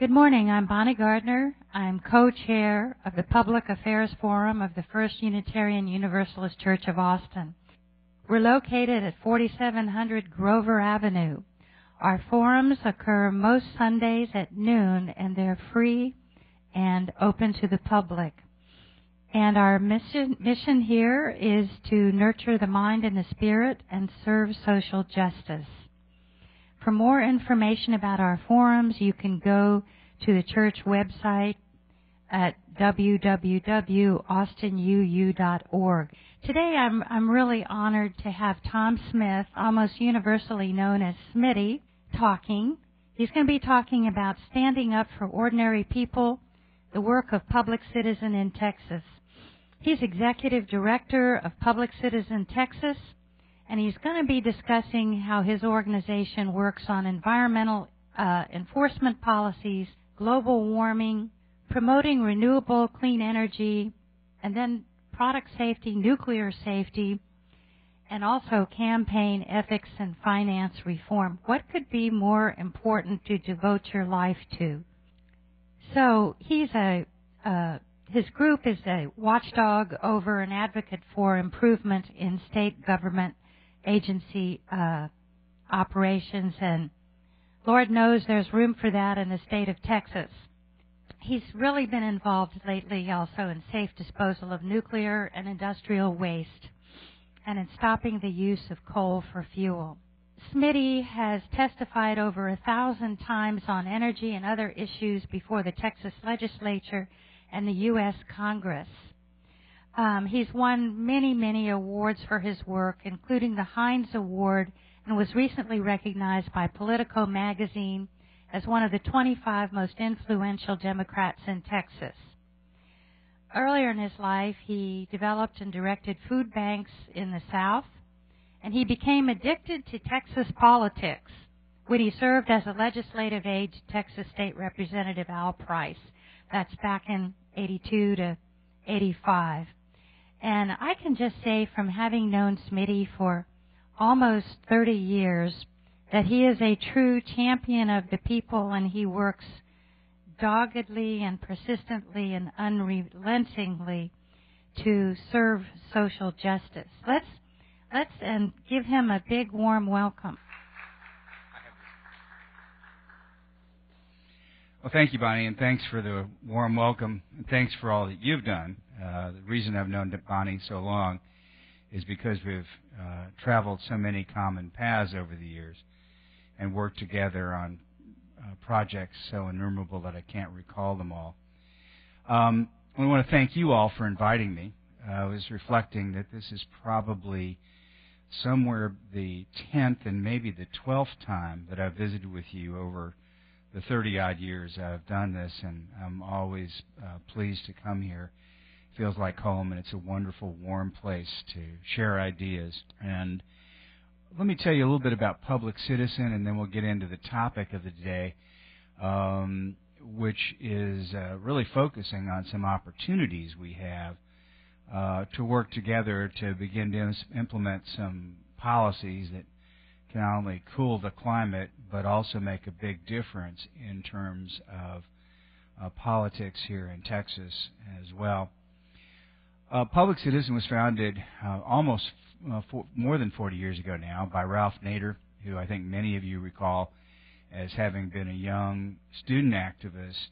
Good morning. I'm Bonnie Gardner. I'm co-chair of the Public Affairs Forum of the First Unitarian Universalist Church of Austin. We're located at 4700 Grover Avenue. Our forums occur most Sundays at noon, and they're free and open to the public. And our mission here is to nurture the mind and the spirit and serve social justice. For more information about our forums, you can go to the church website at www.austinuu.org. Today I'm really honored to have Tom Smith, almost universally known as Smitty, talking. He's going to be talking about standing up for ordinary people, the work of Public Citizen in Texas. He's Executive Director of Public Citizen Texas, and he's going to be discussing how his organization works on environmental enforcement policies, global warming, promoting renewable clean energy, and then product safety, nuclear safety, and also campaign ethics and finance reform. What could be more important to devote your life to? So his group is a watchdog over an advocate for improvement in state government agency operations, and Lord knows there's room for that in the state of Texas. He's really been involved lately also in safe disposal of nuclear and industrial waste and in stopping the use of coal for fuel. Smitty has testified over 1,000 times on energy and other issues before the Texas legislature and the U.S. Congress. He's won many, many awards for his work, including the Heinz Award, and was recently recognized by Politico magazine as one of the 25 most influential Democrats in Texas. Earlier in his life, he developed and directed food banks in the South, and he became addicted to Texas politics when he served as a legislative aide to Texas State Representative Al Price. That's back in 82 to 85. And I can just say, from having known Smitty for almost 30 years, that he is a true champion of the people, and he works doggedly and persistently and unrelentingly to serve social justice. Let's give him a big warm welcome. Well, thank you, Bonnie, and thanks for the warm welcome, and thanks for all that you've done. The reason I've known Bonnie so long is because we've traveled so many common paths over the years and worked together on projects so innumerable that I can't recall them all. I want to thank you all for inviting me. I was reflecting that this is probably somewhere the 10th and maybe the 12th time that I've visited with you over the 30-odd years I've done this, and I'm always pleased to come here. It feels like home, and it's a wonderful, warm place to share ideas. And let me tell you a little bit about Public Citizen, and then we'll get into the topic of the day, which is really focusing on some opportunities we have to work together to begin to implement some policies that can not only cool the climate but also make a big difference in terms of politics here in Texas as well. Public Citizen was founded more than 40 years ago now by Ralph Nader, who I think many of you recall as having been a young student activist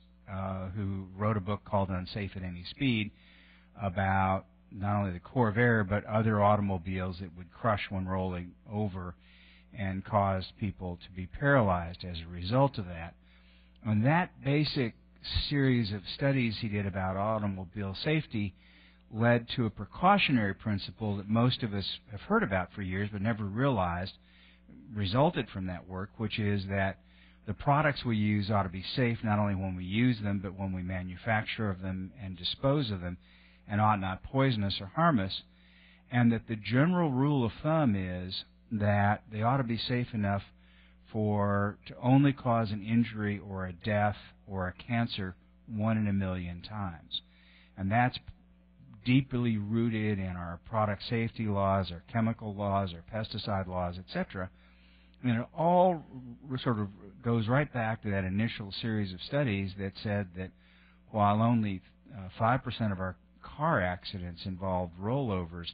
who wrote a book called Unsafe at Any Speed about not only the Corvair but other automobiles that would crush when rolling over and caused people to be paralyzed as a result of that. And that basic series of studies he did about automobile safety led to a precautionary principle that most of us have heard about for years but never realized resulted from that work, which is that the products we use ought to be safe not only when we use them but when we manufacture of them and dispose of them, and ought not poison us or harm us, and that the general rule of thumb is that they ought to be safe enough to only cause an injury or a death or a cancer 1 in a million times. And that's deeply rooted in our product safety laws, our chemical laws, our pesticide laws, etc. And it all sort of goes right back to that initial series of studies that said that while only 5% of our car accidents involved rollovers,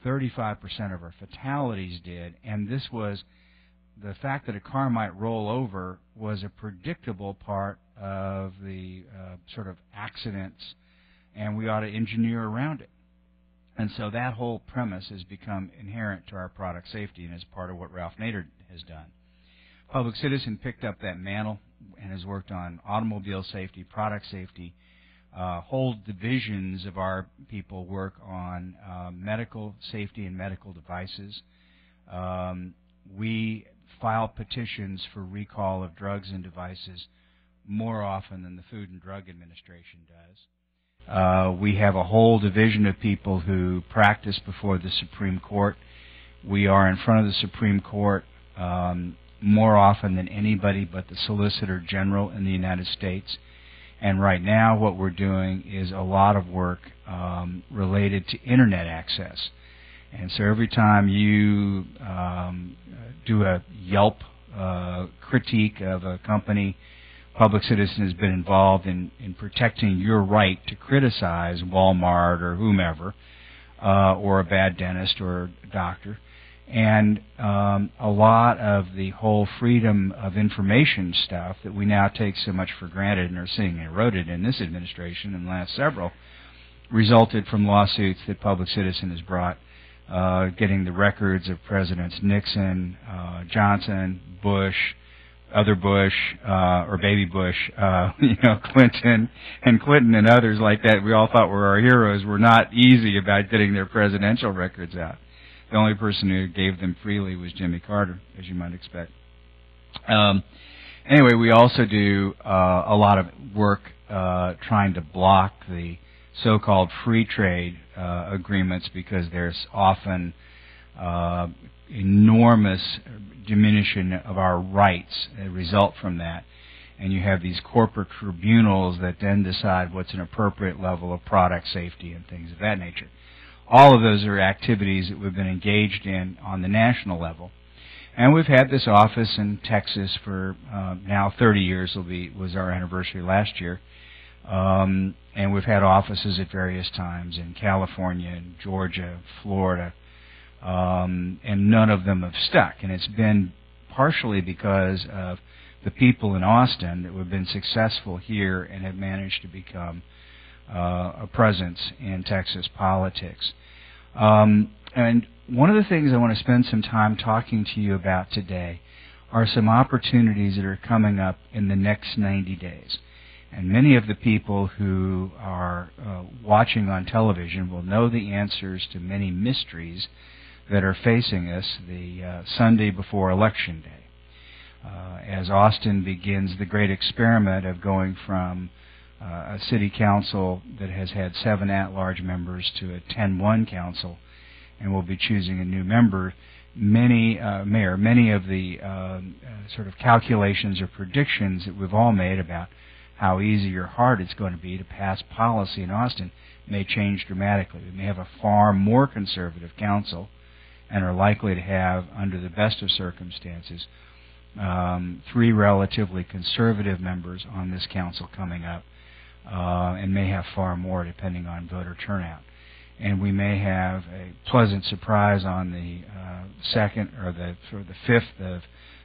35% of our fatalities did, and this was the fact that a car might roll over was a predictable part of the sort of accidents, and we ought to engineer around it. And so that whole premise has become inherent to our product safety and is part of what Ralph Nader has done. Public Citizen picked up that mantle and has worked on automobile safety, product safety. Whole divisions of our people work on medical safety and medical devices. We file petitions for recall of drugs and devices more often than the Food and Drug Administration does. We have a whole division of people who practice before the Supreme Court. We are in front of the Supreme Court more often than anybody but the Solicitor General in the United States. And right now what we're doing is a lot of work related to Internet access. And so every time you do a Yelp critique of a company, Public Citizen has been involved in protecting your right to criticize Walmart or whomever, or a bad dentist or doctor. And a lot of the whole freedom of information stuff that we now take so much for granted and are seeing eroded in this administration and the last several resulted from lawsuits that Public Citizen has brought, getting the records of Presidents Nixon, Johnson, Bush, other Bush, or baby Bush, Clinton and others like that we all thought were our heroes were not easy about getting their presidential records out. The only person who gave them freely was Jimmy Carter, as you might expect. Anyway, we also do a lot of work trying to block the so-called free trade agreements because there's often enormous diminution of our rights that result from that. And you have these corporate tribunals that then decide what's an appropriate level of product safety and things of that nature. All of those are activities that we've been engaged in on the national level. And we've had this office in Texas for now 30 years. Was our anniversary last year. And we've had offices at various times in California, and Georgia, Florida, and none of them have stuck. And it's been partially because of the people in Austin that have been successful here and have managed to become a presence in Texas politics. And one of the things I want to spend some time talking to you about today are some opportunities that are coming up in the next 90 days. And many of the people who are watching on television will know the answers to many mysteries that are facing us the Sunday before Election Day. As Austin begins the great experiment of going from a city council that has had 7 at-large members to a 10-1 council, and we'll be choosing a new member. Many of the sort of calculations or predictions that we've all made about how easy or hard it's going to be to pass policy in Austin may change dramatically. We may have a far more conservative council and are likely to have, under the best of circumstances, 3 relatively conservative members on this council coming up, and may have far more depending on voter turnout. And we may have a pleasant surprise on the 2nd or the 5th of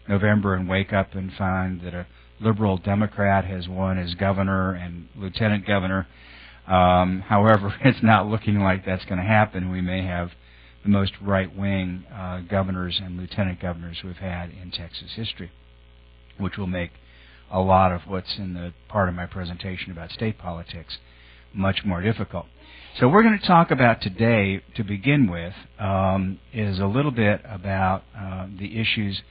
November and wake up and find that a liberal Democrat has won as governor and lieutenant governor. However, it's not looking like that's going to happen. We may have the most right-wing governors and lieutenant governors we've had in Texas history, which will make a lot of what's in the part of my presentation about state politics much more difficult. So we're going to talk about today, to begin with, is a little bit about the issues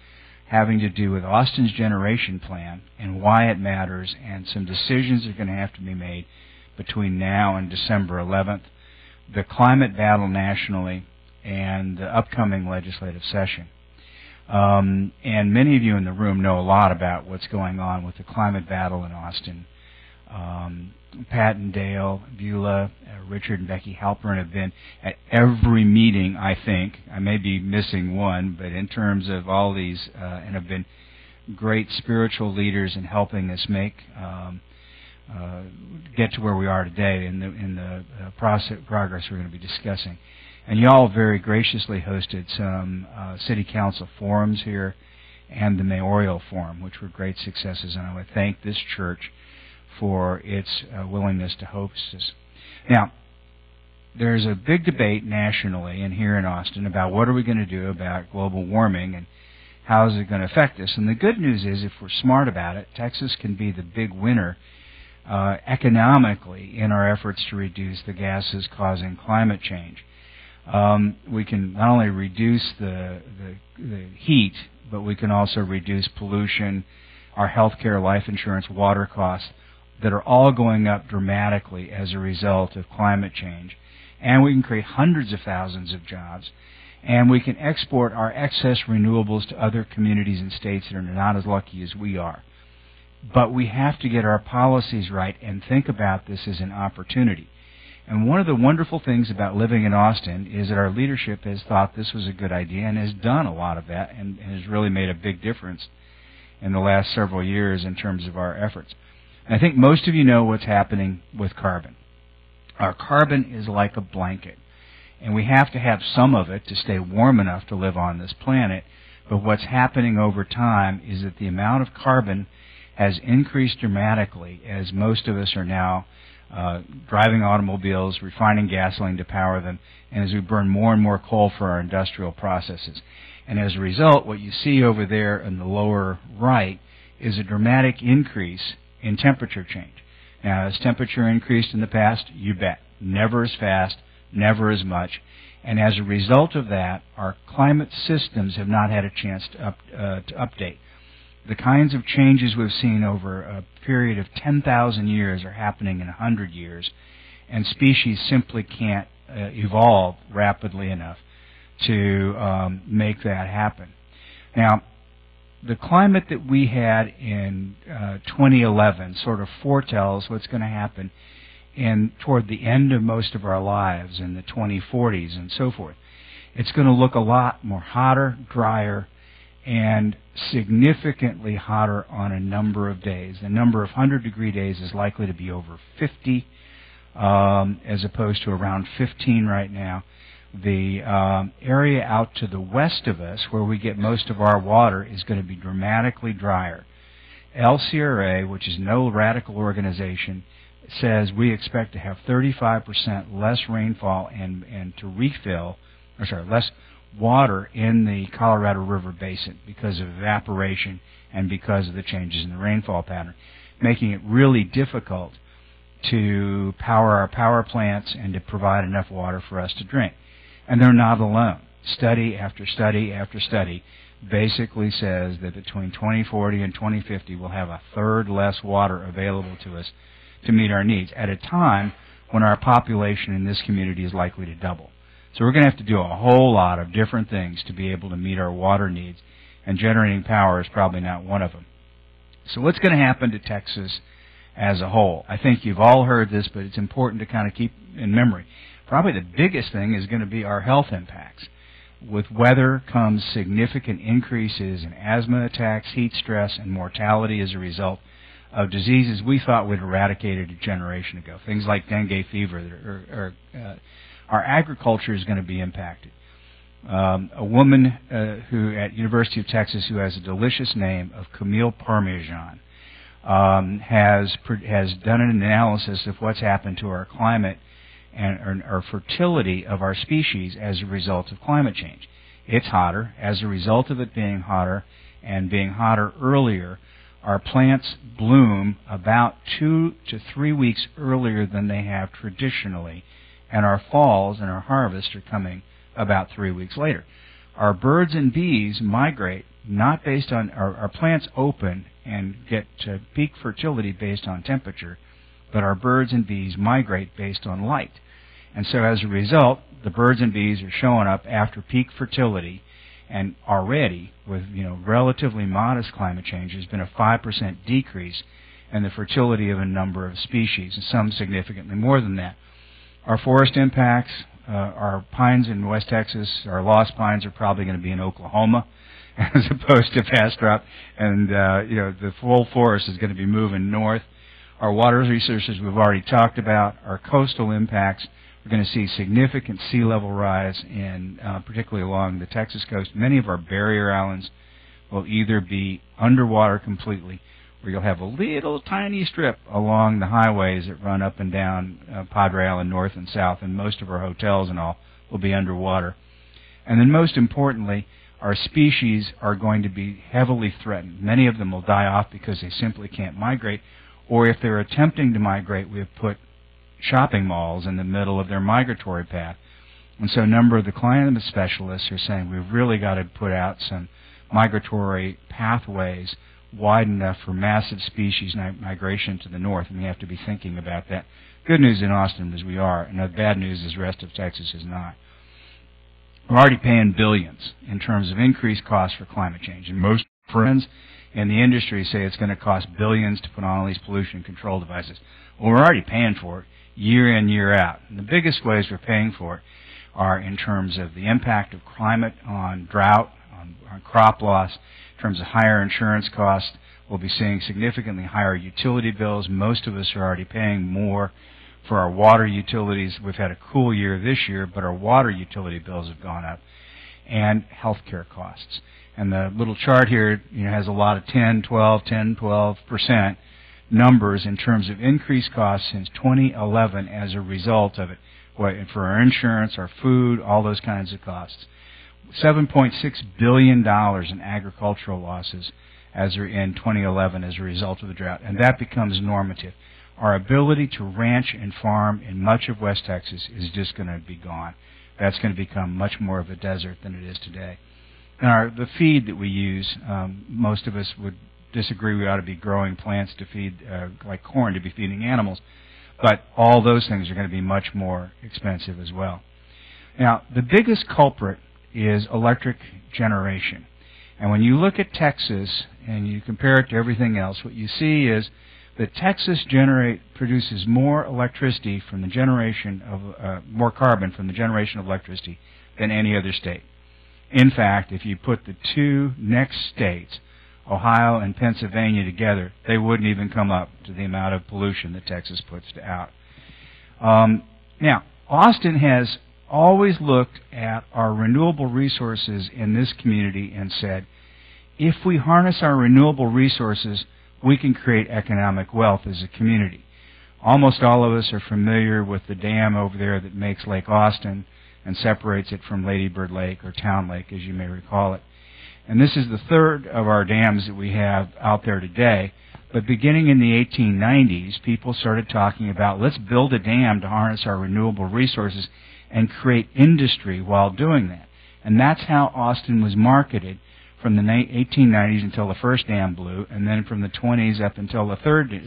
having to do with Austin's generation plan and why it matters, and some decisions are going to have to be made between now and December 11th, the climate battle nationally, and the upcoming legislative session. And many of you in the room know a lot about what's going on with the climate battle in Austin. Pat and Dale, Beulah, Richard and Becky Halpern have been at every meeting, I think. I may be missing one, but in terms of all these, and have been great spiritual leaders in helping us get to where we are today in the progress we're going to be discussing. And you all very graciously hosted some city council forums here and the mayoral forum, which were great successes, and I would thank this church for its willingness to host us. Now, there's a big debate nationally and here in Austin about what are we going to do about global warming and how is it going to affect us. And the good news is, if we're smart about it, Texas can be the big winner economically in our efforts to reduce the gases causing climate change. We can not only reduce the heat, but we can also reduce pollution, our health care, life insurance, water costs that are all going up dramatically as a result of climate change. And we can create hundreds of thousands of jobs. And we can export our excess renewables to other communities and states that are not as lucky as we are. But we have to get our policies right and think about this as an opportunity. And one of the wonderful things about living in Austin is that our leadership has thought this was a good idea and has done a lot of that and has really made a big difference in the last several years in terms of our efforts. And I think most of you know what's happening with carbon. Our carbon is like a blanket, and we have to have some of it to stay warm enough to live on this planet. But what's happening over time is that the amount of carbon has increased dramatically as most of us are now driving automobiles, refining gasoline to power them, and as we burn more and more coal for our industrial processes. And as a result, what you see over there in the lower right is a dramatic increase in temperature change. Now, has temperature increased in the past? You bet. Never as fast, never as much. And as a result of that, our climate systems have not had a chance to update. The kinds of changes we've seen over a period of 10,000 years are happening in 100 years, and species simply can't evolve rapidly enough to make that happen. Now, the climate that we had in 2011 sort of foretells what's going to happen toward the end of most of our lives in the 2040s and so forth. It's going to look a lot more hotter, drier, and significantly hotter on a number of days. The number of 100-degree days is likely to be over 50, as opposed to around 15 right now. The area out to the west of us, where we get most of our water, is going to be dramatically drier. LCRA, which is no radical organization, says we expect to have 35% less rainfall and to refill, less water in the Colorado River Basin because of evaporation and because of the changes in the rainfall pattern, making it really difficult to power our power plants and to provide enough water for us to drink. And they're not alone. Study after study after study basically says that between 2040 and 2050 we'll have a third less water available to us to meet our needs at a time when our population in this community is likely to double. So we're going to have to do a whole lot of different things to be able to meet our water needs, and generating power is probably not one of them. So what's going to happen to Texas as a whole? I think you've all heard this, but it's important to kind of keep in memory. Probably the biggest thing is going to be our health impacts. With weather comes significant increases in asthma attacks, heat stress, and mortality as a result of diseases we thought we'd eradicated a generation ago. Things like dengue fever. Our agriculture is going to be impacted. A woman who at University of Texas who has a delicious name of Camille Parmesan has done an analysis of what's happened to our climate and our fertility of our species as a result of climate change. It's hotter. As a result of it being hotter and being hotter earlier, our plants bloom about 2 to 3 weeks earlier than they have traditionally, and our falls and our harvests are coming about 3 weeks later. Our birds and bees migrate not based on our plants open and get to peak fertility based on temperature, but our birds and bees migrate based on light. And so as a result, the birds and bees are showing up after peak fertility, and already with relatively modest climate change, there's been a 5% decrease and the fertility of a number of species, and some significantly more than that. Our forest impacts, our pines in West Texas, our lost pines are probably going to be in Oklahoma as opposed to Bastrop, and the full forest is going to be moving north. Our water resources we've already talked about. Our coastal impacts, we're going to see significant sea level rise, particularly along the Texas coast. Many of our barrier islands will either be underwater completely, or you'll have a little tiny strip along the highways that run up and down Padre Island north and south, and most of our hotels and all will be underwater. And then most importantly, our species are going to be heavily threatened. Many of them will die off because they simply can't migrate, or if they're attempting to migrate, we have put shopping malls in the middle of their migratory path. And so a number of the climate specialists are saying we've really got to put out some migratory pathways wide enough for massive species migration to the north, and we have to be thinking about that. Good news in Austin is we are, and the bad news is the rest of Texas is not. We're already paying billions in terms of increased costs for climate change, and most friends in the industry say it's going to cost billions to put on all these pollution control devices. Well, we're already paying for it year in, year out. And the biggest ways we're paying for it are in terms of the impact of climate on drought, on crop loss, in terms of higher insurance costs. We'll be seeing significantly higher utility bills. Most of us are already paying more for our water utilities. We've had a cool year this year, but our water utility bills have gone up, and healthcare costs. And the little chart here has a lot of 12% numbers in terms of increased costs since 2011 as a result of it, for our insurance, our food, all those kinds of costs. $7.6 billion in agricultural losses in 2011 as a result of the drought, and that becomes normative. Our ability to ranch and farm in much of West Texas is just going to be gone. That's going to become much more of a desert than it is today. And the feed that we use, most of us would disagree we ought to be growing plants to feed, like corn, to be feeding animals, but all those things are going to be much more expensive as well. Now, the biggest culprit is electric generation. And when you look at Texas and you compare it to everything else, what you see is that Texas produces more electricity from the generation of more carbon from the generation of electricity than any other state. In fact, if you put the two next states, Ohio and Pennsylvania, together, they wouldn't even come up to the amount of pollution that Texas puts out. Now, Austin has always looked at our renewable resources in this community and said, if we harness our renewable resources, we can create economic wealth as a community. Almost all of us are familiar with the dam over there that makes Lake Austin and separates it from Lady Bird Lake, or Town Lake, as you may recall it. And this is the third of our dams that we have out there today. But beginning in the 1890s, people started talking about, let's build a dam to harness our renewable resources and create industry while doing that. And that's how Austin was marketed from the 1890s until the first dam blew, and then from the 20s up until the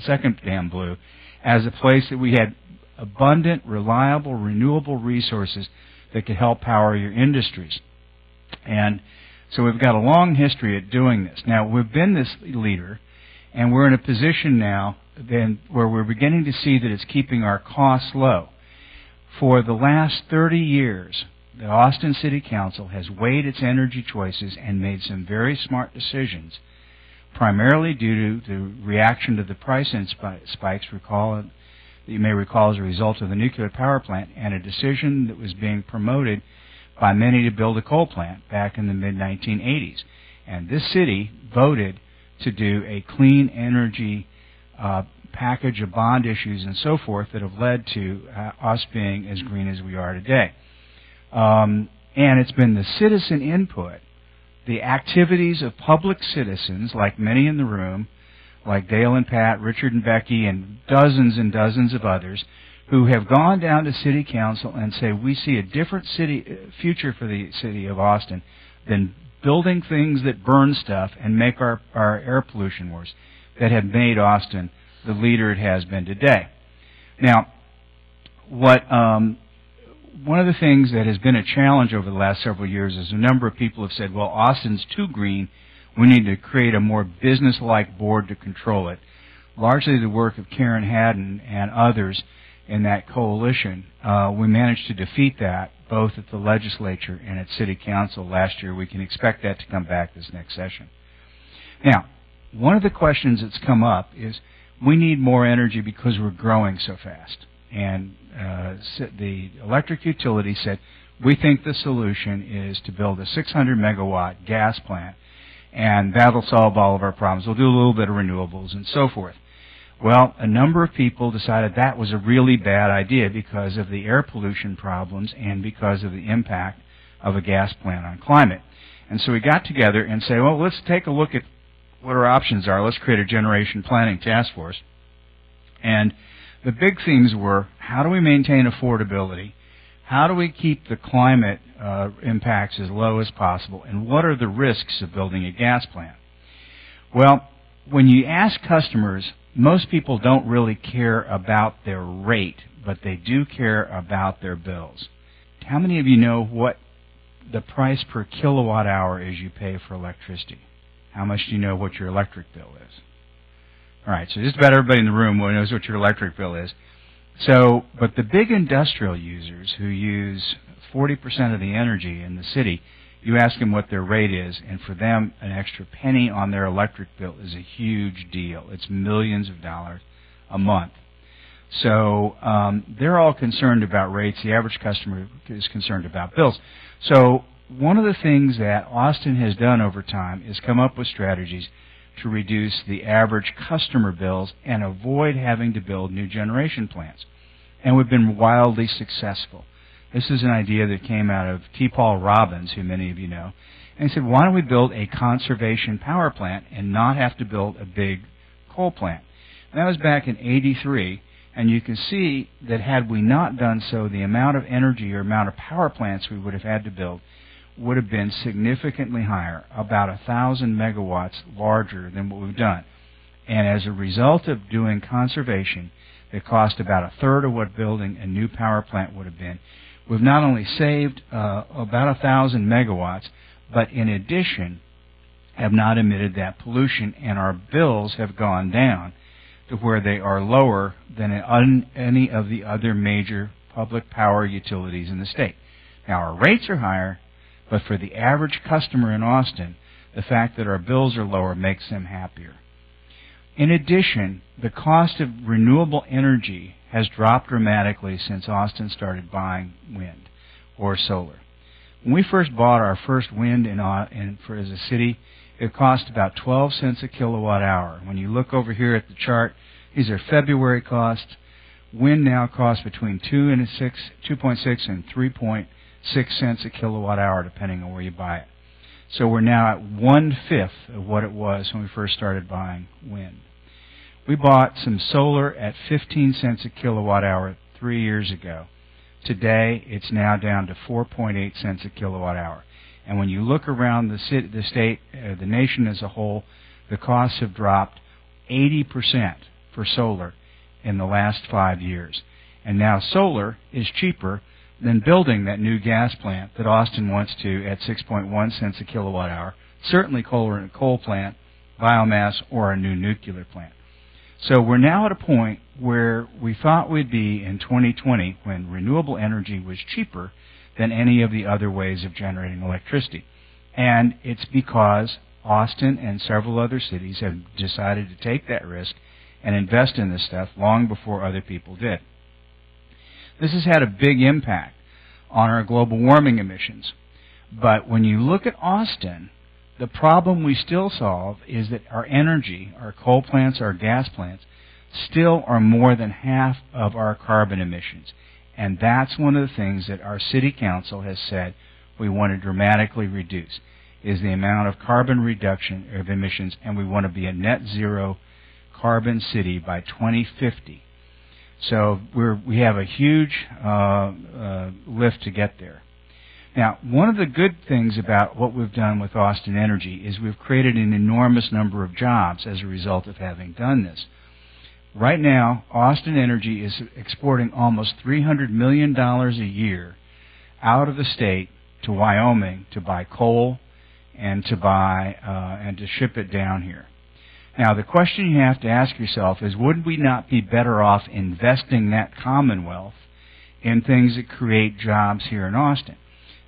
second dam blew, as a place that we had abundant, reliable, renewable resources that could help power your industries. And so we've got a long history at doing this. Now, we've been this leader, and we're in a position now where we're beginning to see that it's keeping our costs low. For the last 30 years, the Austin City Council has weighed its energy choices and made some very smart decisions, primarily due to the reaction to the price spikes that you may recall as a result of the nuclear power plant, and a decision that was being promoted by many to build a coal plant back in the mid-1980s. And this city voted to do a clean energy package of bond issues and so forth that have led to us being as green as we are today. And it's been the citizen input, the activities of public citizens, like many in the room, like Dale and Pat, Richard and Becky, and dozens of others, who have gone down to City Council and say, we see a different future for the city of Austin than building things that burn stuff and make our air pollution worse, that have made Austin the leader it has been today. Now, one of the things that has been a challenge over the last several years is a number of people have said, well, Austin's too green. We need to create a more business-like board to control it. largely the work of Karen Haddon and others in that coalition, we managed to defeat that both at the legislature and at city council last year. We can expect that to come back this next session. Now, one of the questions that's come up is we need more energy because we're growing so fast. And the electric utility said, we think the solution is to build a 600 megawatt gas plant, and that'll solve all of our problems. We'll do a little bit of renewables and so forth. Well, a number of people decided that was a really bad idea because of the air pollution problems and because of the impact of a gas plant on climate. And so we got together and said, well, let's take a look at what our options are. Let's create a generation planning task force. And the big themes were, how do we maintain affordability? How do we keep the climate impacts as low as possible? And what are the risks of building a gas plant? Well, when you ask customers, most people don't really care about their rate, but they do care about their bills. How many of you know what the price per kilowatt hour is you pay for electricity? How much do you know what your electric bill is? All right, so just about everybody in the room knows what your electric bill is. So, but the big industrial users who use 40% of the energy in the city, you ask them what their rate is, and for them, an extra penny on their electric bill is a huge deal. It's millions of dollars a month. So they're all concerned about rates. The average customer is concerned about bills. So one of the things that Austin has done over time is come up with strategies to reduce the average customer bills and avoid having to build new generation plants. And we've been wildly successful. This is an idea that came out of T. Paul Robbins, who many of you know. And he said, why don't we build a conservation power plant and not have to build a big coal plant? And that was back in '83, and you can see that had we not done so, the amount of energy or amount of power plants we would have had to build would have been significantly higher, about 1,000 megawatts larger than what we've done. And as a result of doing conservation, that cost about a third of what building a new power plant would have been. We've not only saved about 1,000 megawatts, but in addition have not emitted that pollution, and our bills have gone down to where they are lower than any of the other major public power utilities in the state. Now, our rates are higher, but for the average customer in Austin, the fact that our bills are lower makes them happier. In addition, the cost of renewable energy has dropped dramatically since Austin started buying wind or solar. When we first bought our first wind as a city, it cost about 12 cents a kilowatt hour. When you look over here at the chart, these are February costs. Wind now costs between 2.6 and 3.6 cents a kilowatt hour, depending on where you buy it. So we're now at 1/5 of what it was when we first started buying wind. We bought some solar at 15 cents a kilowatt hour 3 years ago. Today, it's now down to 4.8 cents a kilowatt hour. And when you look around the state, the nation as a whole, the costs have dropped 80% for solar in the last 5 years. And now solar is cheaper than building that new gas plant that Austin wants to at 6.1 cents a kilowatt hour, certainly coal plant, biomass, or a new nuclear plant. So we're now at a point where we thought we'd be in 2020 when renewable energy was cheaper than any of the other ways of generating electricity. And it's because Austin and several other cities have decided to take that risk and invest in this stuff long before other people did. This has had a big impact on our global warming emissions. But when you look at Austin, the problem we still solve is that our energy, our coal plants, our gas plants, still are more than half of our carbon emissions. And that's one of the things that our city council has said we want to dramatically reduce, is the amount of carbon reduction of emissions, and we want to be a net zero carbon city by 2050. So we have a huge lift to get there. Now, one of the good things about what we've done with Austin Energy is we've created an enormous number of jobs as a result of having done this. Right now, Austin Energy is exporting almost $300 million a year out of the state to Wyoming to buy coal and to ship it down here. Now, the question you have to ask yourself is, would we not be better off investing that commonwealth in things that create jobs here in Austin?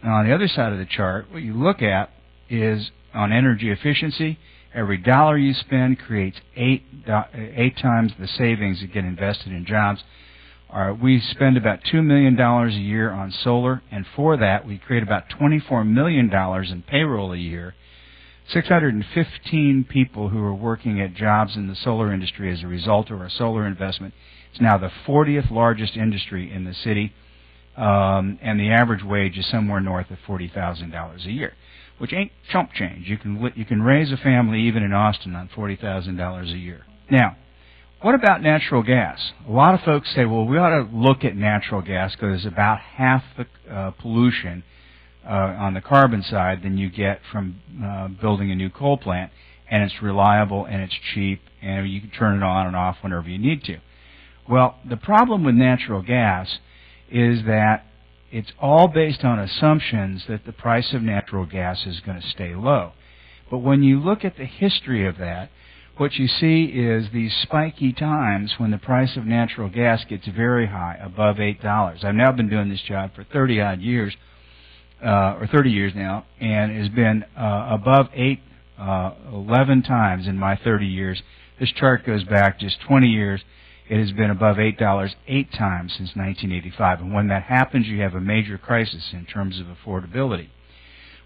Now, on the other side of the chart, what you look at is on energy efficiency. Every dollar you spend creates eight times the savings that get invested in jobs. We spend about $2 million a year on solar, and for that we create about $24 million in payroll a year. 615 people who are working at jobs in the solar industry as a result of our solar investment. It's now the 40th largest industry in the city, and the average wage is somewhere north of $40,000 a year, which ain't chump change. You can raise a family even in Austin on $40,000 a year. Now, what about natural gas? A lot of folks say, well, we ought to look at natural gas because it's about half the pollution on the carbon side than you get from building a new coal plant, and it's reliable and it's cheap, and you can turn it on and off whenever you need to. Well, the problem with natural gas is that it's all based on assumptions that the price of natural gas is going to stay low. But when you look at the history of that, what you see is these spiky times when the price of natural gas gets very high, above $8. I've now been doing this job for 30-odd years, or 30 years now, and has been above 8 11 times in my 30 years. This chart goes back just 20 years. It has been above $8 8 times since 1985. And when that happens, you have a major crisis in terms of affordability.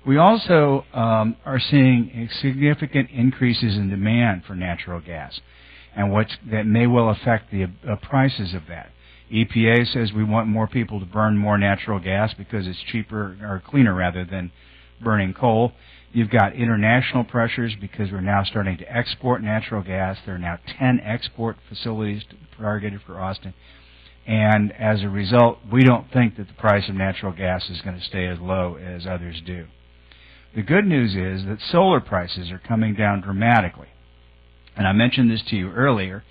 We also are seeing significant increases in demand for natural gas, and that may well affect the prices of that. EPA says we want more people to burn more natural gas because it's cheaper, or cleaner rather, than burning coal. You've got international pressures because we're now starting to export natural gas. There are now 10 export facilities targeted for Austin. And as a result, we don't think that the price of natural gas is going to stay as low as others do. The good news is that solar prices are coming down dramatically. And I mentioned this to you earlier.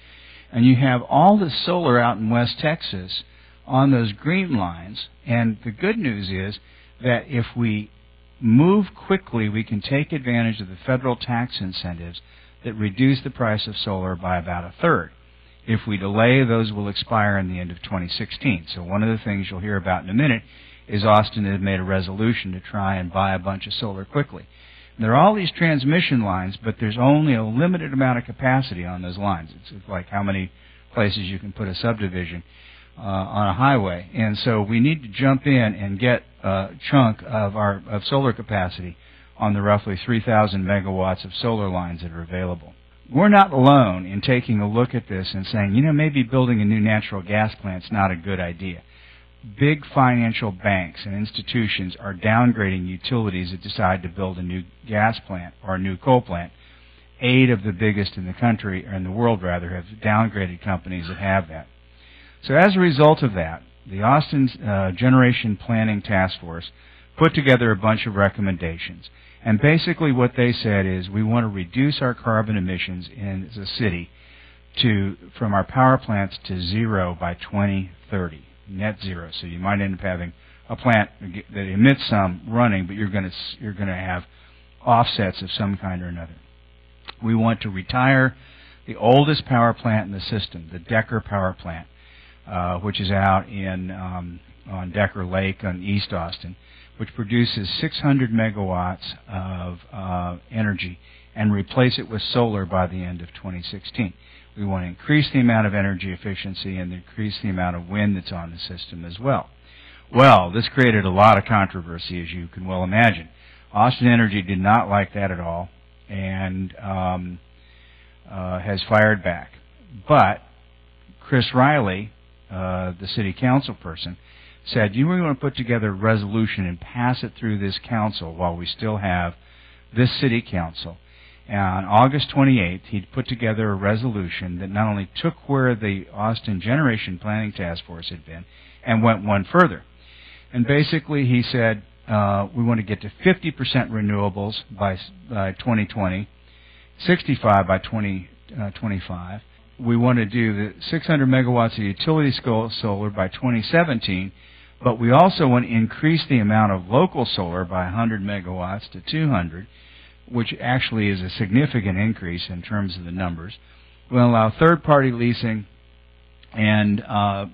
And you have all the solar out in West Texas on those green lines. And the good news is that if we move quickly, we can take advantage of the federal tax incentives that reduce the price of solar by about a third. If we delay, those will expire in the end of 2016. So one of the things you'll hear about in a minute is Austin has made a resolution to try and buy a bunch of solar quickly. And there are all these transmission lines, but there's only a limited amount of capacity on those lines. It's like how many places you can put a subdivision on a highway. And so we need to jump in and get a chunk of solar capacity on the roughly 3,000 megawatts of solar lines that are available. We're not alone in taking a look at this and saying, maybe building a new natural gas plant is not a good idea. Big financial banks and institutions are downgrading utilities that decide to build a new gas plant or a new coal plant. 8 of the biggest in the country, or in the world rather, have downgraded companies that have that. So as a result of that, the Austin Generation Planning Task Force put together a bunch of recommendations. And basically what they said is we want to reduce our carbon emissions in the city from our power plants to 0 by 2030, net zero. So you might end up having a plant that emits some running, but you're going to have offsets of some kind or another. We want to retire the oldest power plant in the system, the Decker power plant, which is out on Decker Lake on East Austin, which produces 600 megawatts of energy, and replace it with solar by the end of 2016. We want to increase the amount of energy efficiency and increase the amount of wind that's on the system as well. Well, this created a lot of controversy, as you can well imagine. Austin Energy did not like that at all, and has fired back. But Chris Riley, the city council person, said, we want to put together a resolution and pass it through this council while we still have this city council. And on August 28th, he put together a resolution that not only took where the Austin Generation Planning Task Force had been and went one further. And basically he said, we want to get to 50% renewables by 2020, 65 by 2025. We want to do the 600 megawatts of utility scale solar by 2017, but we also want to increase the amount of local solar by 100 megawatts to 200. which actually is a significant increase in terms of the numbers. We'll allow third-party leasing and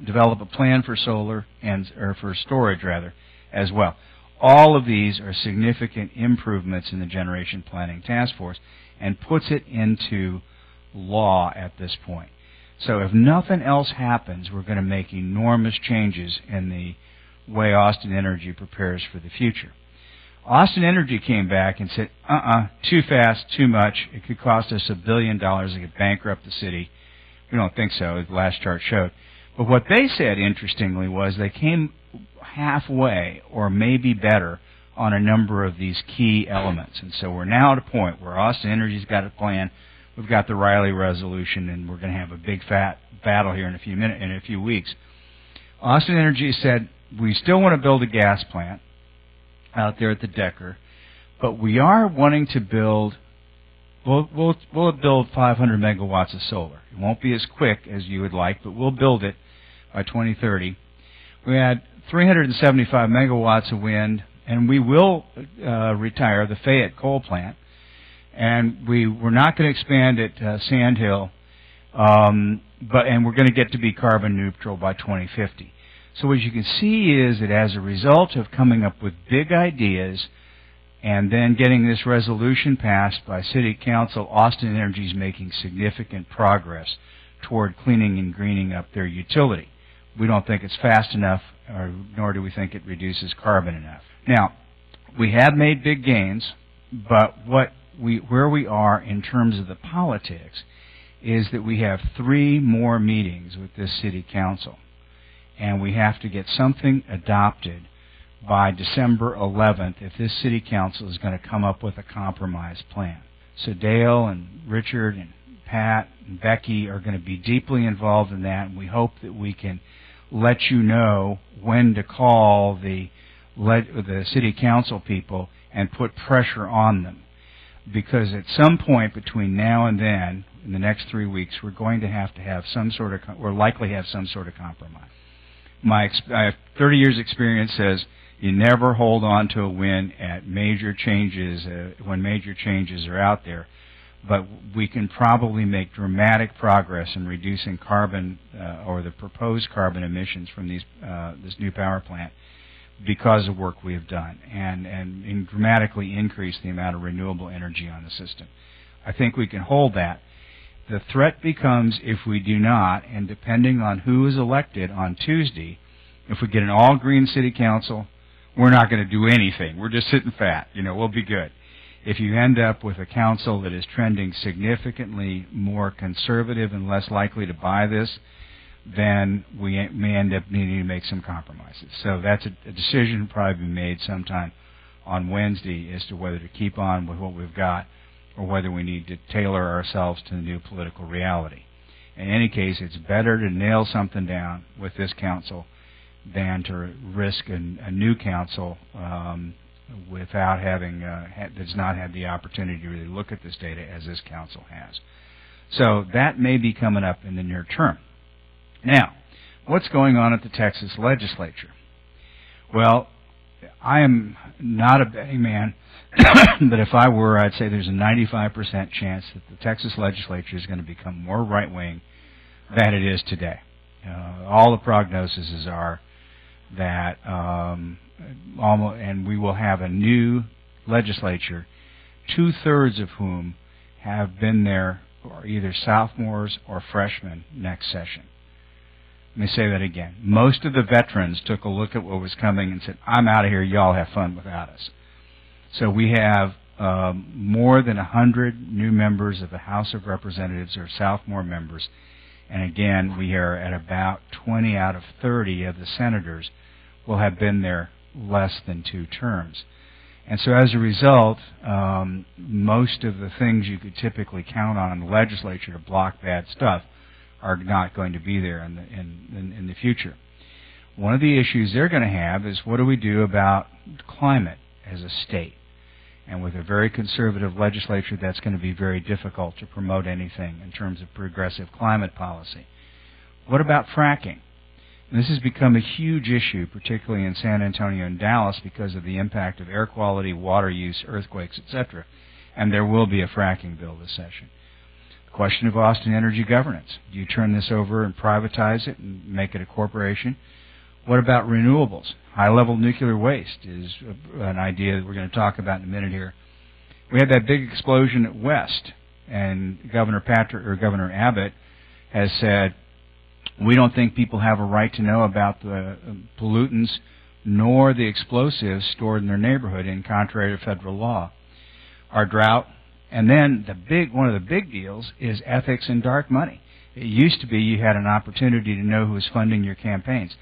develop a plan for solar or for storage rather as well. All of these are significant improvements in the Generation Planning Task Force and puts it into law at this point. So if nothing else happens, we're going to make enormous changes in the way Austin Energy prepares for the future. Austin Energy came back and said, too fast, too much. It could cost us $1 billion. It could bankrupt the city. We don't think so, as the last chart showed. But what they said, interestingly, was they came halfway or maybe better on a number of these key elements. And so we're now at a point where Austin Energy's got a plan. We've got the Riley resolution, and we're going to have a big fat battle here in a few weeks. Austin Energy said, we still want to build a gas plant out there at the Decker, but we are wanting to build, we'll build 500 megawatts of solar. It won't be as quick as you would like, but we'll build it by 2030. We had 375 megawatts of wind, and we will retire the Fayette coal plant. And we're not going to expand at Sand Hill, and we're going to get to be carbon neutral by 2050. So what you can see is that as a result of coming up with big ideas and then getting this resolution passed by City Council, Austin Energy is making significant progress toward cleaning and greening up their utility. We don't think it's fast enough, nor do we think it reduces carbon enough. Now, we have made big gains, but where we are in terms of the politics is that we have 3 more meetings with this City Council, and we have to get something adopted by December 11th if this City Council is going to come up with a compromise plan. So Dale and Richard and Pat and Becky are going to be deeply involved in that, and we hope that we can let you know when to call the City Council people and put pressure on them. Because at some point between now and then, in the next 3 weeks, we're going to have some sort of, or likely have some sort of compromise. My 30 years experience says you never hold on to a win at major changes when major changes are out there, but we can probably make dramatic progress in reducing carbon or the proposed carbon emissions from this new power plant because of work we have done, and dramatically increase the amount of renewable energy on the system. I think we can hold that. The threat becomes if we do not, and depending on who is elected on Tuesday, if we get an all-green City Council, we're not going to do anything. We're just sitting fat. We'll be good. If you end up with a council that is trending significantly more conservative and less likely to buy this, then we may end up needing to make some compromises. So that's a decision probably be made sometime on Wednesday as to whether to keep on with what we've got or whether we need to tailor ourselves to the new political reality. In any case, it's better to nail something down with this council than to risk a new council without having that's not had the opportunity to really look at this data as this council has. So that may be coming up in the near term. Now, what's going on at the Texas legislature? Well, I am not a betting man, but if I were, I'd say there's a 95% chance that the Texas legislature is going to become more right-wing than it is today. All the prognoses are that and we will have a new legislature, 2/3 of whom have been there or either sophomores or freshmen next session. Let me say that again. Most of the veterans took a look at what was coming and said, I'm out of here, y'all have fun without us. So we have more than 100 new members of the House of Representatives or sophomore members. And again, we are at about 20 out of 30 of the senators will have been there less than 2 terms. And so as a result, most of the things you could typically count on in the legislature to block bad stuff are not going to be there in the future. One of the issues they're going to have is what do we do about climate as a state? And with a very conservative legislature, that's going to be very difficult to promote anything in terms of progressive climate policy. What about fracking? And this has become a huge issue, particularly in San Antonio and Dallas, because of the impact of air quality, water use, earthquakes, etc. and there will be a fracking bill this session. The question of Austin energy governance. Do you turn this over and privatize it and make it a corporation? What about renewables? High-level nuclear waste is an idea that we're going to talk about in a minute here. We had that big explosion at West, and Governor Abbott has said, we don't think people have a right to know about the pollutants nor the explosives stored in their neighborhood, in contrary to federal law. Our drought, and then one of the big deals is ethics and dark money. It used to be you had an opportunity to know who was funding your campaigns.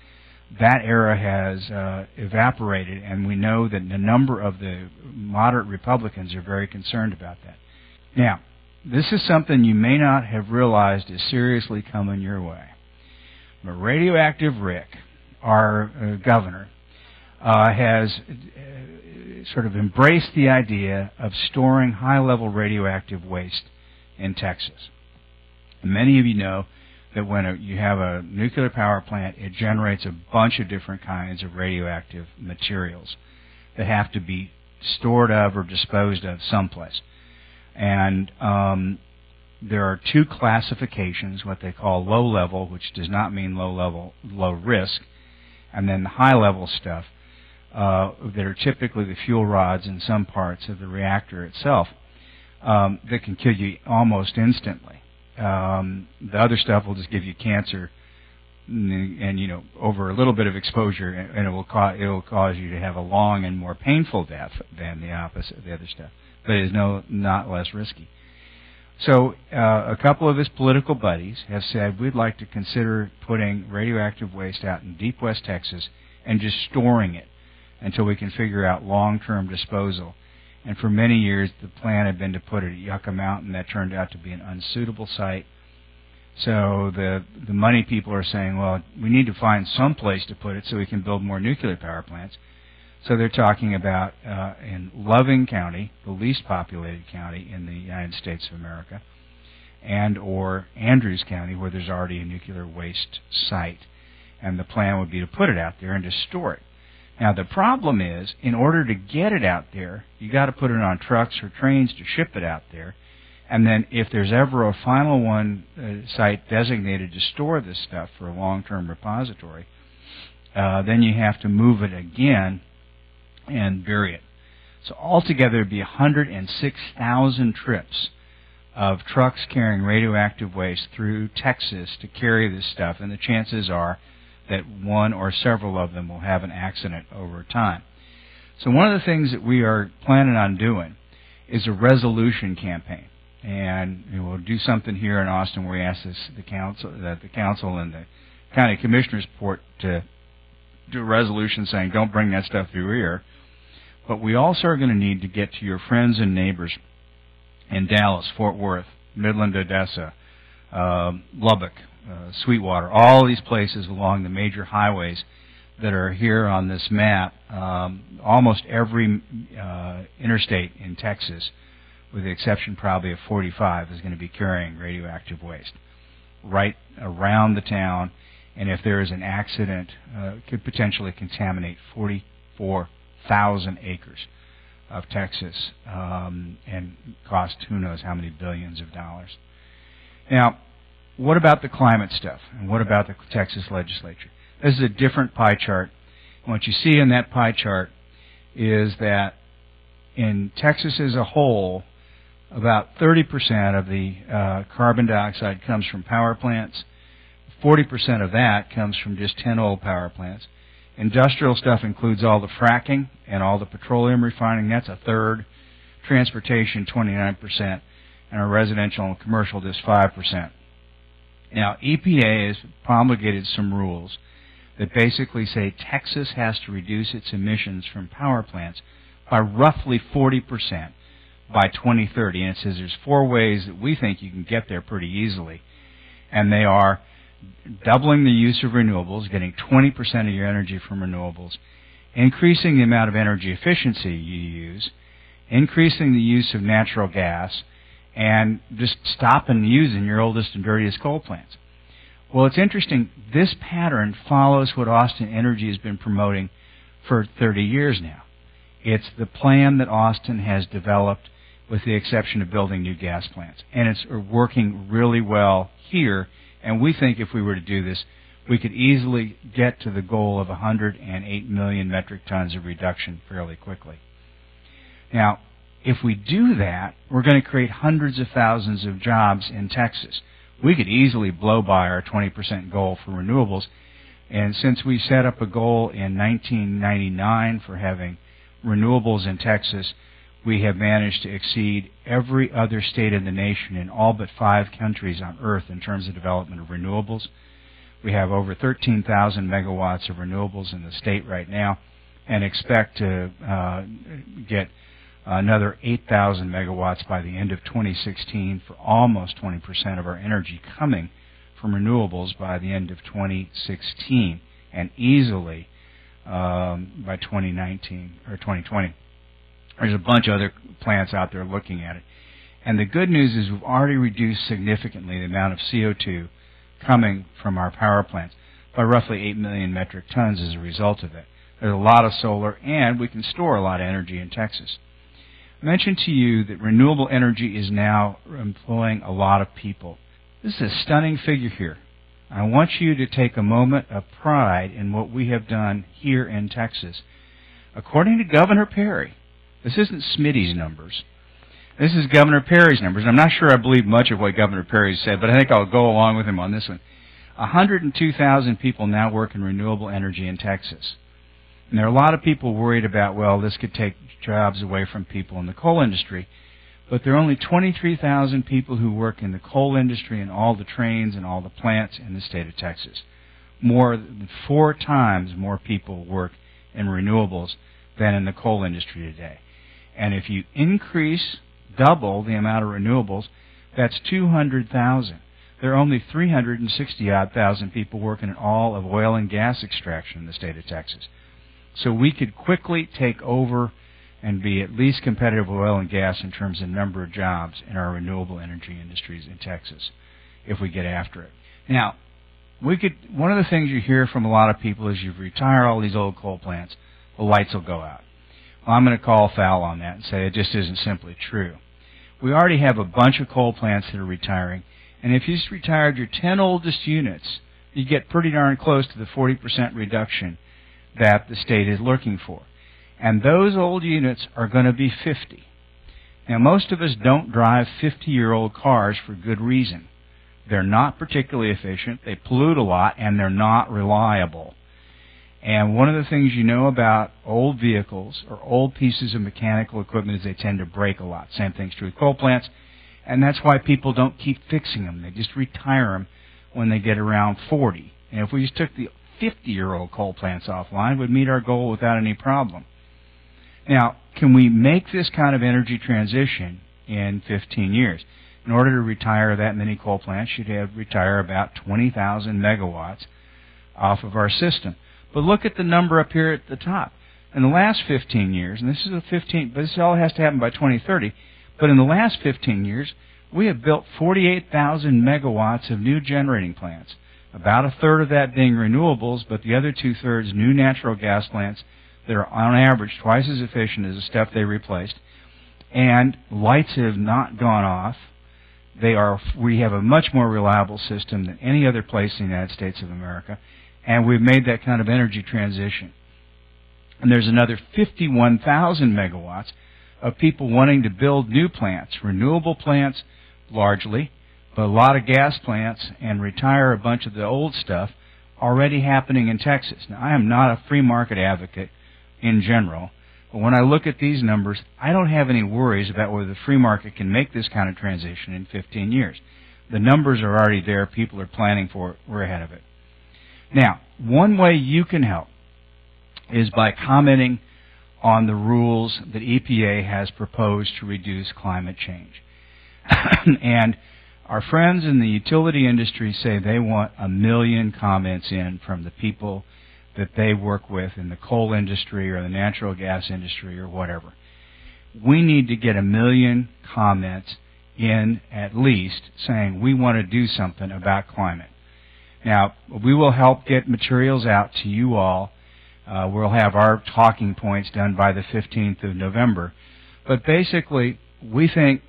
That era has evaporated, and we know that a number of the moderate Republicans are very concerned about that. Now, this is something you may not have realized is seriously coming your way. But Radioactive Rick, our governor, has sort of embraced the idea of storing high-level radioactive waste in Texas. And many of you know that when you have a nuclear power plant, it generates a bunch of different kinds of radioactive materials that have to be stored of or disposed of someplace. And there are two classifications, what they call low level, which does not mean low risk, and then the high level stuff that are typically the fuel rods in some parts of the reactor itself that can kill you almost instantly. The other stuff will just give you cancer, and over a little bit of exposure, and it will cause you to have a long and more painful death than the opposite, the other stuff. But it is not less risky. So a couple of his political buddies have said, we'd like to consider putting radioactive waste out in deep West Texas and just storing it until we can figure out long-term disposal. And for many years, the plan had been to put it at Yucca Mountain. That turned out to be an unsuitable site. So the money people are saying, well, we need to find some place to put it so we can build more nuclear power plants. So they're talking about in Loving County, the least populated county in the United States of America, and or Andrews County, where there's already a nuclear waste site. And the plan would be to put it out there and to store it. Now, the problem is, in order to get it out there, you got to put it on trucks or trains to ship it out there. And then if there's ever a final site designated to store this stuff for a long-term repository, then you have to move it again and bury it. So altogether, it would be 106,000 trips of trucks carrying radioactive waste through Texas to carry this stuff, and the chances are that one or several of them will have an accident over time. So one of the things that we are planning on doing is a resolution campaign. And we'll do something here in Austin where we ask the council and the county commissioners report to do a resolution saying don't bring that stuff through here. But we also are going to need to get to your friends and neighbors in Dallas, Fort Worth, Midland, Odessa, Lubbock, Sweetwater, all these places along the major highways that are here on this map. Almost every interstate in Texas, with the exception probably of 45, is going to be carrying radioactive waste right around the town, and if there is an accident, could potentially contaminate 44,000 acres of Texas and cost who knows how many billions of dollars. Now, what about the climate stuff, and what about the Texas legislature? This is a different pie chart. And what you see in that pie chart is that in Texas as a whole, about 30% of the carbon dioxide comes from power plants. 40% of that comes from just 10 old power plants. Industrial stuff includes all the fracking and all the petroleum refining. That's a third. Transportation, 29%. And our residential and commercial, just 5%. Now, EPA has promulgated some rules that basically say Texas has to reduce its emissions from power plants by roughly 40% by 2030. And it says there's 4 ways that we think you can get there pretty easily. And they are doubling the use of renewables, getting 20% of your energy from renewables, increasing the amount of energy efficiency you use, increasing the use of natural gas, and just stopping using your oldest and dirtiest coal plants. Well, it's interesting. This pattern follows what Austin Energy has been promoting for 30 years now. It's the plan that Austin has developed with the exception of building new gas plants. And it's working really well here, and we think if we were to do this, we could easily get to the goal of 108 million metric tons of reduction fairly quickly. Now, if we do that, we're going to create hundreds of thousands of jobs in Texas. We could easily blow by our 20% goal for renewables. And since we set up a goal in 1999 for having renewables in Texas, we have managed to exceed every other state in the nation in all but 5 countries on Earth in terms of development of renewables. We have over 13,000 megawatts of renewables in the state right now and expect to get another 8,000 megawatts by the end of 2016 for almost 20% of our energy coming from renewables by the end of 2016 and easily by 2019 or 2020. There's a bunch of other plants out there looking at it. And the good news is we've already reduced significantly the amount of CO2 coming from our power plants by roughly 8 million metric tons as a result of it. There's a lot of solar, and we can store a lot of energy in Texas. I mentioned to you that renewable energy is now employing a lot of people. This is a stunning figure here. I want you to take a moment of pride in what we have done here in Texas. According to Governor Perry, this isn't Smitty's numbers. This is Governor Perry's numbers. I'm not sure I believe much of what Governor Perry said, but I think I'll go along with him on this one. 102,000 people now work in renewable energy in Texas. And there are a lot of people worried about, well, this could take jobs away from people in the coal industry. But there are only 23,000 people who work in the coal industry and all the trains and all the plants in the state of Texas. More than 4 times more people work in renewables than in the coal industry today. And if you double the amount of renewables, that's 200,000. There are only 360,000 people working in all of oil and gas extraction in the state of Texas. So we could quickly take over and be at least competitive with oil and gas in terms of number of jobs in our renewable energy industries in Texas if we get after it. Now, one of the things you hear from a lot of people is you retire all these old coal plants, the lights will go out. Well, I'm going to call foul on that and say it just isn't simply true. We already have a bunch of coal plants that are retiring, and if you just retired your 10 oldest units, you get pretty darn close to the 40% reduction that the state is looking for. And those old units are going to be 50. Now, most of us don't drive 50-year-old cars for good reason. They're not particularly efficient, they pollute a lot, and they're not reliable. And one of the things you know about old vehicles or old pieces of mechanical equipment is they tend to break a lot. Same thing's true with coal plants, and that's why people don't keep fixing them. They just retire them when they get around 40. And if we just took the 50-year-old coal plants offline, we'd meet our goal without any problem. Now, can we make this kind of energy transition in 15 years? In order to retire that many coal plants, you'd have to retire about 20,000 megawatts off of our system. But look at the number up here at the top. In the last 15 years, and this is but this all has to happen by 2030, but in the last 15 years, we have built 48,000 megawatts of new generating plants. About a third of that being renewables, but the other 2/3 new natural gas plants that are on average twice as efficient as the stuff they replaced. And lights have not gone off. We have a much more reliable system than any other place in the United States of America, and we've made that kind of energy transition. And there's another 51,000 megawatts of people wanting to build new plants, renewable plants largely, but a lot of gas plants, and retire a bunch of the old stuff already happening in Texas. Now, I am not a free market advocate in general, but when I look at these numbers, I don't have any worries about whether the free market can make this kind of transition in 15 years. The numbers are already there. People are planning for it. We're ahead of it. Now, one way you can help is by commenting on the rules that EPA has proposed to reduce climate change. And our friends in the utility industry say they want 1 million comments in from the people that they work with in the coal industry or the natural gas industry or whatever. We need to get 1 million comments in at least saying we want to do something about climate. Now, we will help get materials out to you all. We'll have our talking points done by the 15th of November. But basically, we think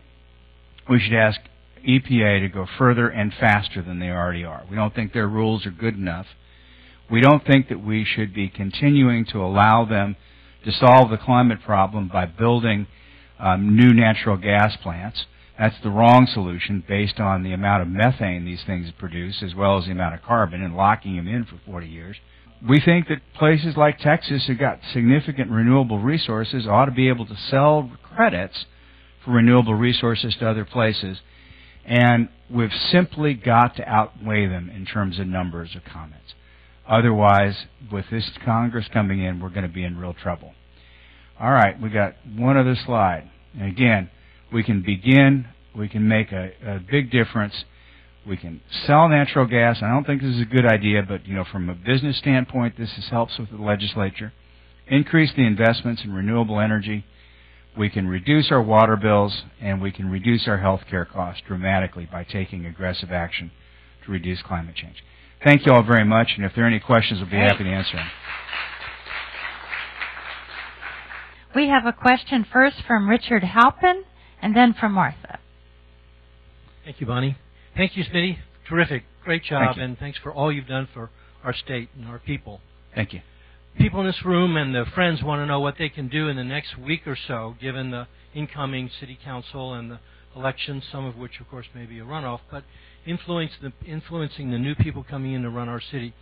we should ask EPA to go further and faster than they already are. We don't think their rules are good enough. We don't think that we should be continuing to allow them to solve the climate problem by building new natural gas plants. That's the wrong solution based on the amount of methane these things produce as well as the amount of carbon and locking them in for 40 years. We think that places like Texas have got significant renewable resources ought to be able to sell credits for renewable resources to other places, and we've simply got to outweigh them in terms of numbers of comments. Otherwise, with this Congress coming in, we're going to be in real trouble. All right, we got one other slide. And again, we can begin, we can make a big difference. We can sell natural gas. I don't think this is a good idea, but from a business standpoint, this helps with the legislature. Increase the investments in renewable energy. We can reduce our water bills, and we can reduce our health care costs dramatically by taking aggressive action to reduce climate change. Thank you all very much, and if there are any questions, we'll be happy to answer them. We have a question first from Richard Halpin, and then from Martha. Thank you, Bonnie. Thank you, Smitty. Terrific. Great job, and thanks for all you've done for our state and our people. Thank you. People in this room and the friends want to know what they can do in the next week or so, given the incoming city council and the elections, some of which, of course, may be a runoff, but influencing the new people coming in to run our city.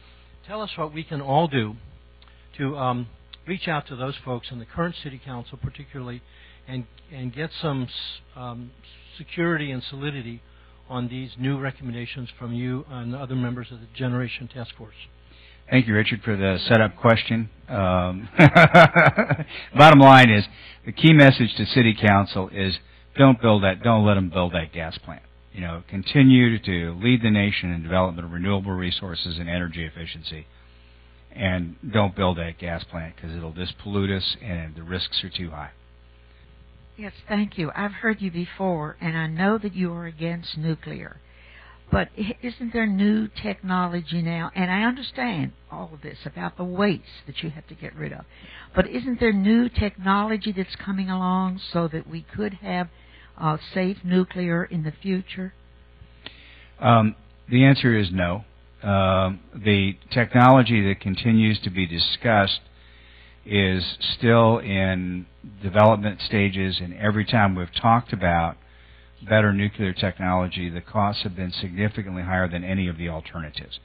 Tell us what we can all do to reach out to those folks in the current city council particularly and get some security and solidity on these new recommendations from you and the other members of the Generation Task Force. Thank you, Richard, for the setup question. Bottom line is, the key message to City Council is don't let them build that gas plant. Continue to lead the nation in development of renewable resources and energy efficiency, and don't build that gas plant because it'll just pollute us and the risks are too high. Yes, thank you. I've heard you before, and I know that you are against nuclear. But isn't there new technology now? And I understand all of this about the waste that you have to get rid of. But isn't there new technology that's coming along so that we could have safe nuclear in the future? The answer is no. The technology that continues to be discussed is still in development stages, and every time we've talked about better nuclear technology, the costs have been significantly higher than any of the alternatives.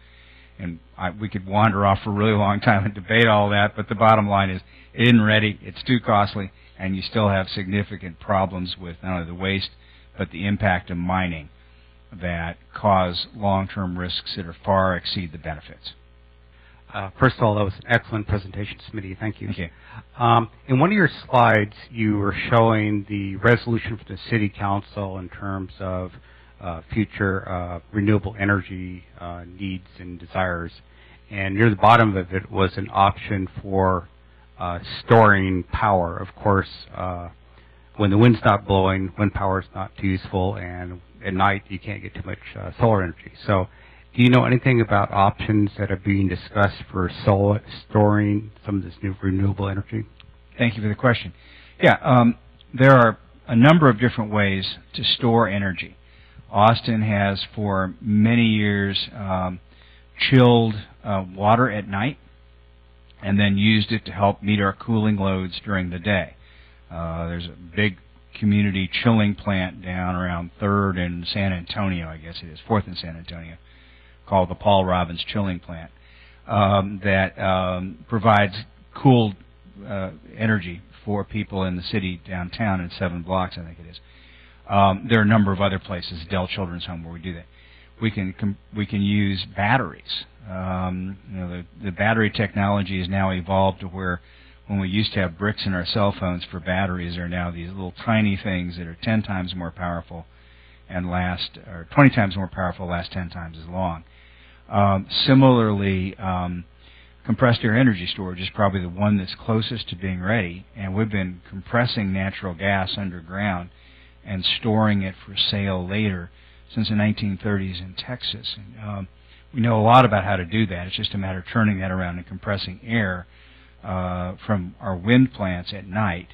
And we could wander off for a really long time and debate all that, but the bottom line is it isn't ready, it's too costly, and you still have significant problems with not only the waste, but the impact of mining that cause long-term risks that far exceed the benefits. First of all, that was an excellent presentation, Smitty. Thank you. Thank you. In one of your slides, you were showing the resolution for the City Council in terms of future renewable energy needs and desires. And near the bottom of it was an option for storing power. Of course, when the wind's not blowing, wind power is not too useful, and at night you can't get too much solar energy. So do you know anything about options that are being discussed for storing some of this new renewable energy? Thank you for the question. Yeah, there are a number of different ways to store energy. Austin has for many years chilled water at night and then used it to help meet our cooling loads during the day. There's a big community chilling plant down around 3rd and San Antonio, I guess it is, 4th and San Antonio, called the Paul Robbins Chilling Plant, that provides cooled energy for people in the city downtown in 7 blocks, I think it is. There are a number of other places, Dell Children's Home, where we do that. We can use batteries. The battery technology has now evolved to where when we used to have bricks in our cell phones for batteries, there are now these little tiny things that are 10 times more powerful and last, or 20 times more powerful, last 10 times as long. Similarly, compressed air energy storage is probably the one that's closest to being ready, and we've been compressing natural gas underground and storing it for sale later since the 1930s in Texas. And, we know a lot about how to do that. It's just a matter of turning that around and compressing air from our wind plants at night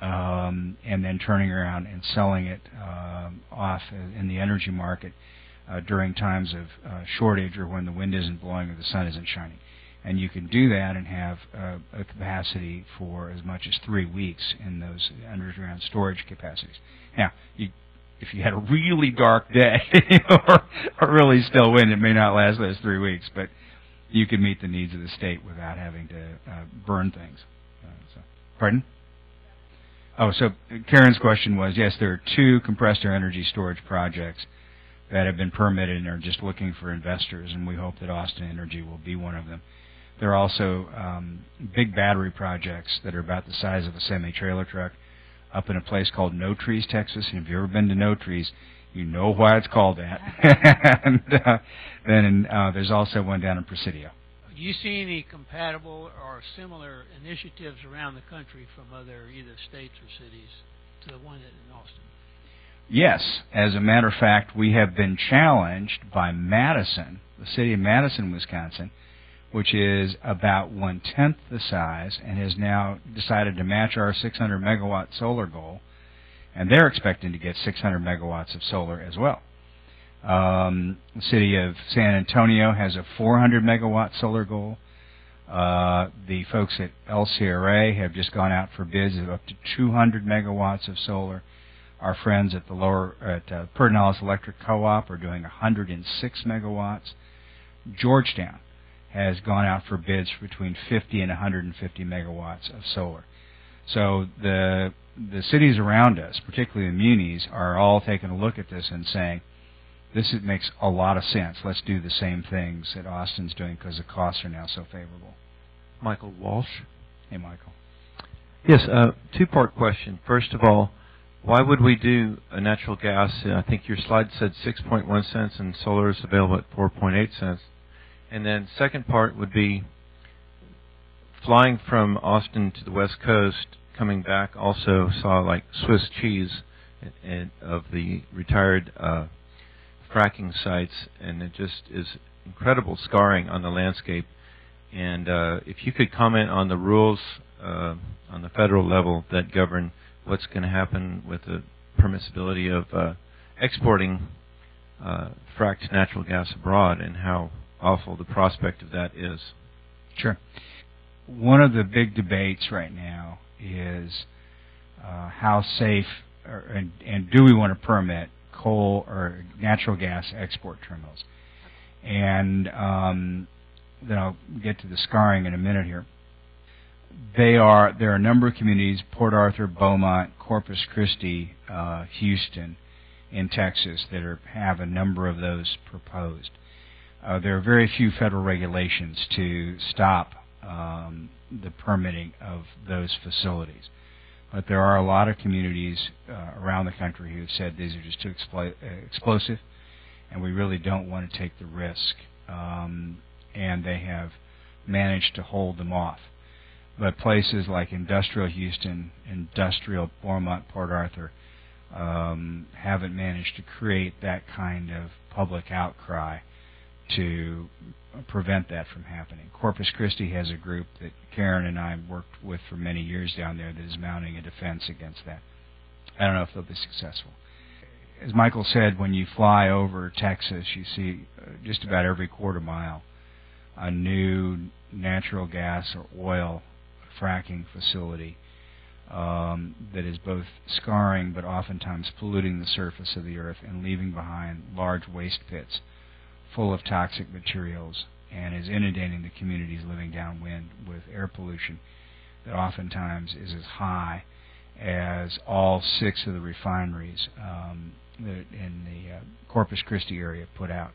and then turning around and selling it off in the energy market during times of shortage or when the wind isn't blowing or the sun isn't shining. And you can do that and have a capacity for as much as 3 weeks in those underground storage capacities. Now, if you had a really dark day or really still wind, it may not last those 3 weeks, but you can meet the needs of the state without having to burn things. Pardon? Oh, so Karen's question was, yes, there are 2 compressed air energy storage projects that have been permitted and are just looking for investors, and we hope that Austin Energy will be one of them. There are also big battery projects that are about the size of a semi-trailer truck up in a place called No Trees, Texas. And if you've ever been to No Trees, you know why it's called that. And then there's also one down in Presidio. Do you see any compatible or similar initiatives around the country from other either states or cities to the one in Austin? Yes. As a matter of fact, we have been challenged by Madison, the city of Madison, Wisconsin, which is about 1/10 the size, and has now decided to match our 600 megawatt solar goal, and they're expecting to get 600 megawatts of solar as well. The city of San Antonio has a 400 megawatt solar goal. The folks at LCRA have just gone out for bids of up to 200 megawatts of solar. Our friends at Pedernales Electric Co-op are doing 106 megawatts. Georgetown has gone out for bids for between 50 and 150 megawatts of solar. So the cities around us, particularly the munis, are all taking a look at this and saying, this makes a lot of sense. Let's do the same things that Austin's doing because the costs are now so favorable. Michael Walsh. Hey, Michael. Yes, two-part question. First of all, why would we do a natural gas? I think your slide said 6.1 cents and solar is available at 4.8 cents. And then second part would be flying from Austin to the West Coast, coming back also saw like Swiss cheese of the retired fracking sites, and it just is incredible scarring on the landscape. And if you could comment on the rules on the federal level that govern what's going to happen with the permissibility of exporting fracked natural gas abroad and how awful the prospect of that is. Sure. One of the big debates right now is how safe and do we want to permit coal or natural gas export terminals. And then I'll get to the scarring in a minute here. There are a number of communities, Port Arthur, Beaumont, Corpus Christi, Houston in Texas, that have a number of those proposed. There are very few federal regulations to stop the permitting of those facilities. But there are a lot of communities around the country who have said these are just too explosive, and we really don't want to take the risk. And they have managed to hold them off. But places like industrial Houston, industrial Beaumont, Port Arthur haven't managed to create that kind of public outcry to prevent that from happening. Corpus Christi has a group that Karen and I worked with for many years down there that is mounting a defense against that. I don't know if they'll be successful. As Michael said, when you fly over Texas, you see just about every quarter mile a new natural gas or oil fracking facility that is both scarring but oftentimes polluting the surface of the earth and leaving behind large waste pits full of toxic materials, and is inundating the communities living downwind with air pollution that oftentimes is as high as all 6 of the refineries that in the Corpus Christi area put out.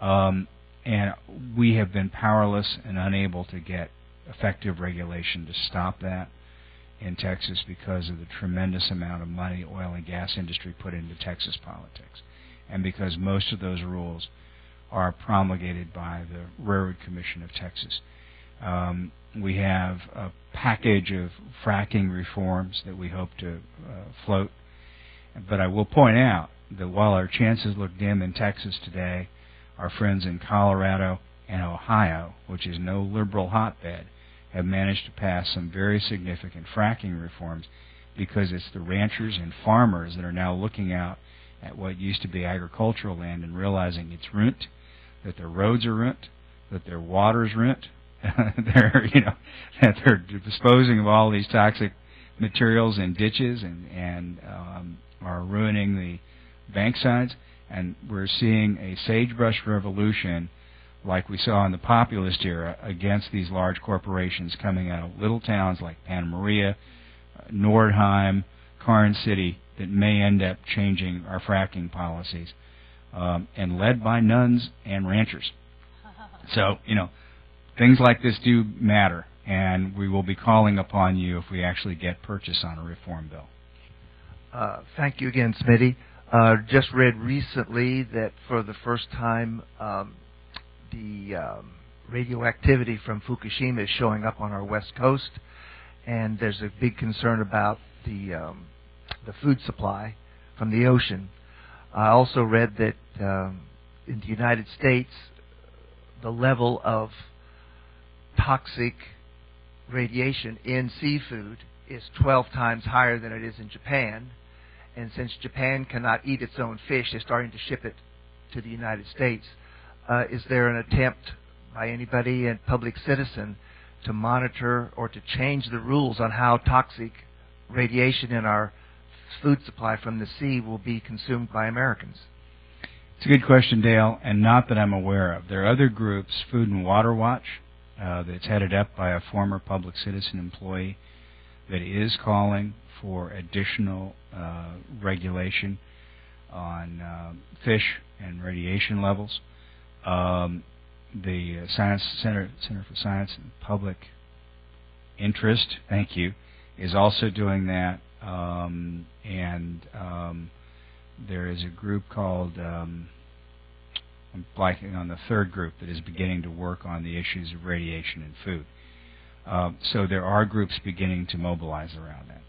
And we have been powerless and unable to get effective regulation to stop that in Texas because of the tremendous amount of money the oil and gas industry put into Texas politics, and because most of those rules are promulgated by the Railroad Commission of Texas. We have a package of fracking reforms that we hope to float, but I will point out that while our chances look dim in Texas today, our friends in Colorado and Ohio, which is no liberal hotbed, have managed to pass some very significant fracking reforms because it's the ranchers and farmers that are now looking out at what used to be agricultural land and realizing it's ruined, that their roads are ruined, that their water's ruined, that they're disposing of all these toxic materials in ditches and are ruining the bank sides. And we're seeing a sagebrush revolution like we saw in the populist era against these large corporations coming out of little towns like Santa Maria, Nordheim, Karn City, that may end up changing our fracking policies, and led by nuns and ranchers. So, things like this do matter, and we will be calling upon you if we actually get purchase on a reform bill. Thank you again, Smitty. Just read recently that for the first time the radioactivity from Fukushima is showing up on our west coast, and there's a big concern about the food supply from the ocean. I also read that in the United States, the level of toxic radiation in seafood is 12 times higher than it is in Japan. And since Japan cannot eat its own fish, they're starting to ship it to the United States. Is there an attempt by anybody, a public citizen, to monitor or to change the rules on how toxic radiation in our food supply from the sea will be consumed by Americans? It's a good question, Dale, and not that I'm aware of. There are other groups, Food and Water Watch, that's headed up by a former public citizen employee, that is calling for additional regulation on fish and radiation levels. The Center for Science and Public Interest, thank you, is also doing that. There is a group called, I'm blanking on the third group, that is beginning to work on the issues of radiation in food. So there are groups beginning to mobilize around that.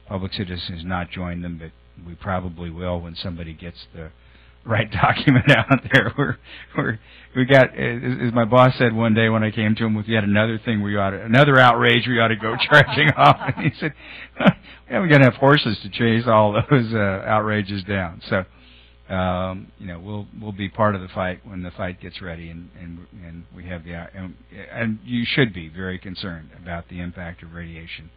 Public Citizen has not joined them, but we probably will when somebody gets the right document out there. We got, as my boss said one day when I came to him with yet another thing another outrage we ought to go charging off. And he said, we haven't got enough horses to chase all those outrages down. So, we'll be part of the fight when the fight gets ready, and we have and you should be very concerned about the impact of radiation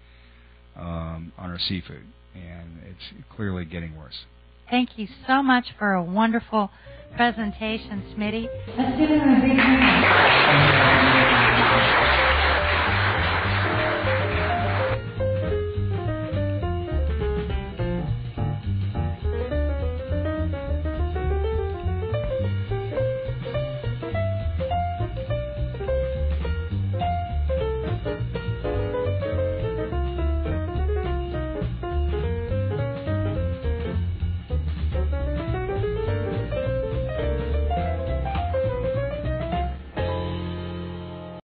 on our seafood, and it's clearly getting worse. Thank you so much for a wonderful presentation, Smitty. Let's give him a big hand.